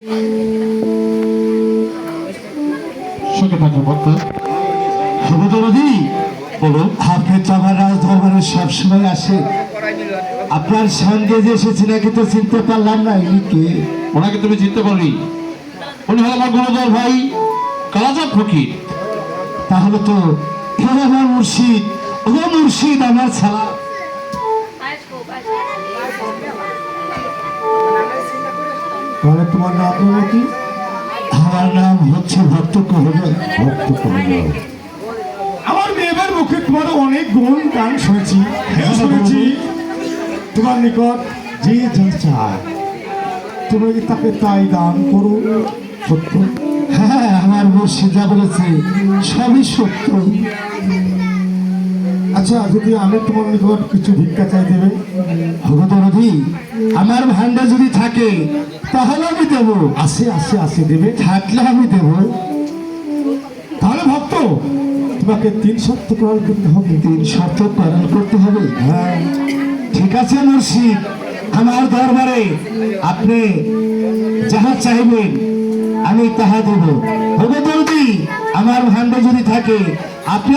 সুখে থাকো ভক্ত। ভগবতী বলো, আপনি তো আমার রাজ দরবারে সবসময় আসে, আপনার সঙ্গে যে এসেছি নাকি তো চিনতে পারলাম না, ইনি কে? ওনাকে তুমি চিনতে পারবি? উনি হল আমার গুণধর ভাই কালাচাঁদ ফকির। তাহলে তো এ আমার মুর্শিদ, ও মুর্শিদ আমার ছাড়া। তাহলে তোমার নাম হলো কি? আমার নাম হচ্ছে ভক্ত কহজল। ভক্ত কহজল। আমার মেয়েদের মুখে তোমার অনেক গুণ গান শুনেছি, শুনেছি তোমার নিকট যে যা চায় তুমি তাকে তাই দান করো। সত্য? হ্যাঁ, আমার মুর্শিদ যা বলেছে সবই সত্য। আচ্ছা, যদি আমি তোমার নিকট কিছু ভিক্ষা চাই দেবে? ভগবতী, আমার ভান্ডার যদি থাকে তাহলে আমি দেব। আসে আসে আসে দেবে। থাকলে আমি দেব। তাহলে ভক্ত তোমাকে 3 শর্ত পালন করতে হবে। 3 শর্ত পালন করতে হবে? হ্যাঁ, ঠিক আছে মুর্শিদ, আমার দরবারে আপনি যাহা চাইবেন আমি তাহা দেব। ভগবতী, আমার ভান্ডার যদি থাকে আপনি